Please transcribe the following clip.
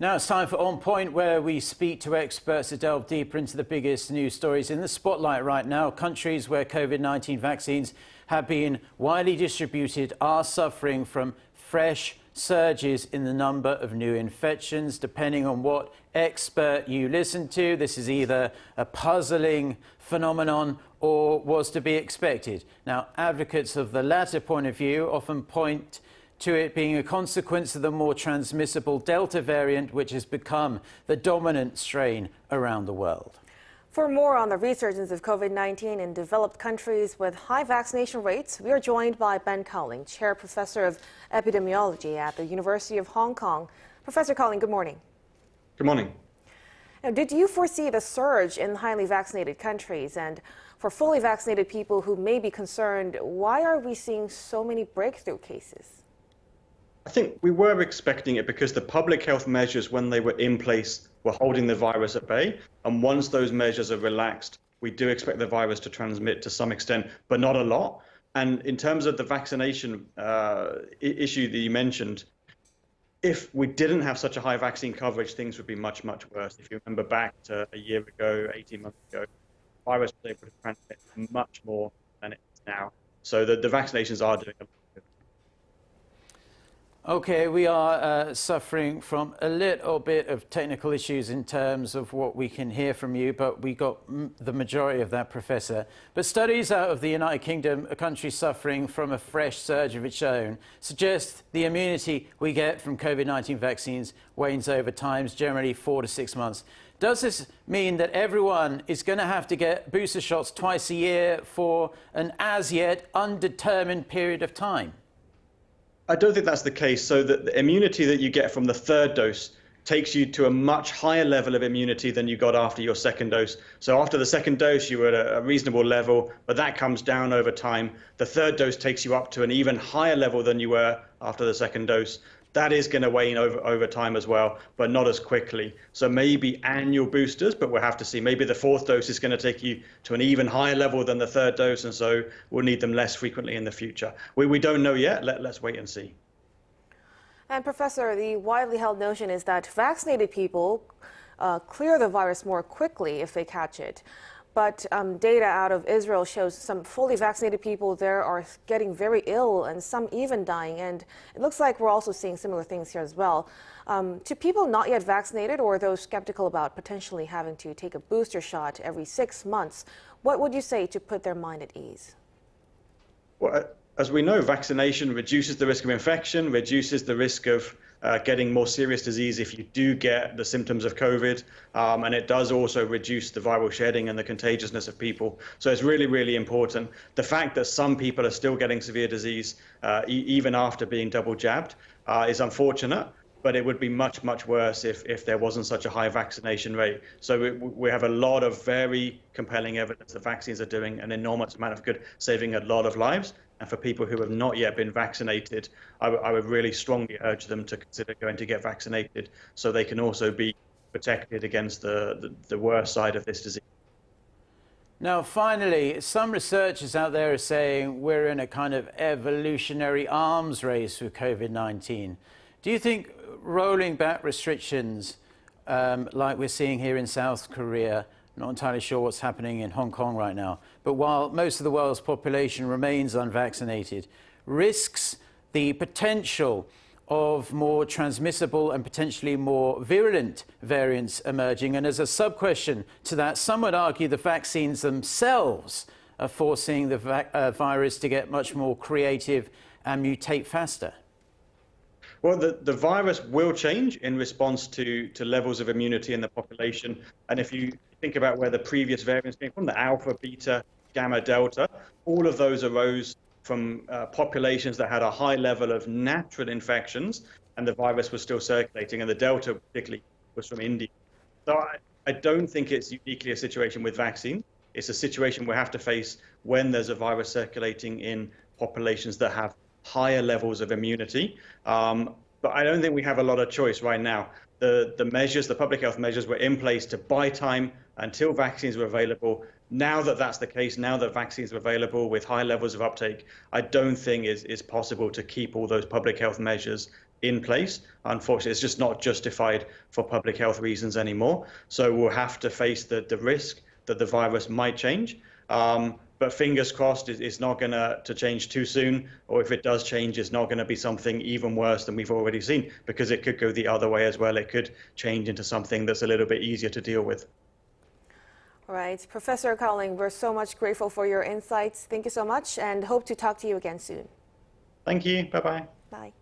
Now it's time for On Point, where we speak to experts to delve deeper into the biggest news stories in the spotlight right now. Countries where COVID-19 vaccines have been widely distributed are suffering from fresh surges in the number of new infections. Depending on what expert you listen to, this is either a puzzling phenomenon or was to be expected. Now, advocates of the latter point of view often point to it being a consequence of the more transmissible Delta variant, which has become the dominant strain around the world. For more on the resurgence of COVID-19 in developed countries with high vaccination rates, we are joined by Ben Cowling, Chair Professor of Epidemiology at the University of Hong Kong. Professor Cowling, good morning. Good morning. Now, did you foresee the surge in highly vaccinated countries? And for fully vaccinated people who may be concerned, why are we seeing so many breakthrough cases? I think we were expecting it because the public health measures, when they were in place, were holding the virus at bay. And once those measures are relaxed, we do expect the virus to transmit to some extent, but not a lot. And in terms of the vaccination issue that you mentioned, if we didn't have such a high vaccine coverage, things would be much, much worse. If you remember back to a year ago, 18 months ago, the virus was able to transmit much more than it is now. So the vaccinations are doing a lot. OK, we are suffering from a little bit of technical issues in terms of what we can hear from you, but we got the majority of that, Professor. But studies out of the United Kingdom, a country suffering from a fresh surge of its own, suggest the immunity we get from COVID-19 vaccines wanes over time, generally 4 to 6 months. Does this mean that everyone is going to have to get booster shots twice a year for an as yet undetermined period of time? I don't think that's the case. So the immunity that you get from the third dose takes you to a much higher level of immunity than you got after your second dose. So after the second dose, you were at a reasonable level, but that comes down over time. The third dose takes you up to an even higher level than you were after the second dose. That is going to wane over time as well, but not as quickly. So maybe annual boosters, but we'll have to see. Maybe the fourth dose is going to take you to an even higher level than the third dose, and so we'll need them less frequently in the future. We don't know yet. Let's wait and see. And Professor, the widely held notion is that vaccinated people clear the virus more quickly if they catch it. But data out of Israel shows some fully vaccinated people there are getting very ill and some even dying. And it looks like we're also seeing similar things here as well. To people not yet vaccinated or those skeptical about potentially having to take a booster shot every 6 months, what would you say to put their mind at ease? Well, as we know, vaccination reduces the risk of infection, reduces the risk of getting more serious disease if you do get the symptoms of COVID, and it does also reduce the viral shedding and the contagiousness of people. So it's really, really important. The fact that some people are still getting severe disease even after being double jabbed is unfortunate, but it would be much, much worse if there wasn't such a high vaccination rate. So we have a lot of very compelling evidence that vaccines are doing an enormous amount of good, saving a lot of lives. And for people who have not yet been vaccinated, I would really strongly urge them to consider going to get vaccinated so they can also be protected against the worst side of this disease. Now, finally, some researchers out there are saying we're in a kind of evolutionary arms race with COVID-19. Do you think rolling back restrictions like we're seeing here in South Korea, not entirely sure what's happening in Hong Kong right now, but while most of the world's population remains unvaccinated, risks the potential of more transmissible and potentially more virulent variants emerging? And as a sub-question to that, some would argue the vaccines themselves are forcing the virus to get much more creative and mutate faster. Well, the virus will change in response to levels of immunity in the population. And if you think about where the previous variants came from, the alpha, beta, gamma, delta, all of those arose from populations that had a high level of natural infections, and the virus was still circulating, and the delta particularly was from India. So I don't think it's uniquely a situation with vaccine. It's a situation we have to face when there's a virus circulating in populations that have higher levels of immunity. But I don't think we have a lot of choice right now. The measures, the public health measures were in place to buy time until vaccines were available. Now that that's the case, now that vaccines are available with high levels of uptake, I don't think it's possible to keep all those public health measures in place. Unfortunately, it's just not justified for public health reasons anymore. So we'll have to face the risk that the virus might change. But fingers crossed, it's not going to change too soon, or if it does change, it's not going to be something even worse than we've already seen, because it could go the other way as well. It could change into something that's a little bit easier to deal with. All right, Professor Cowling, we're so much grateful for your insights. Thank you so much, and hope to talk to you again soon. Thank you. Bye-bye. Bye.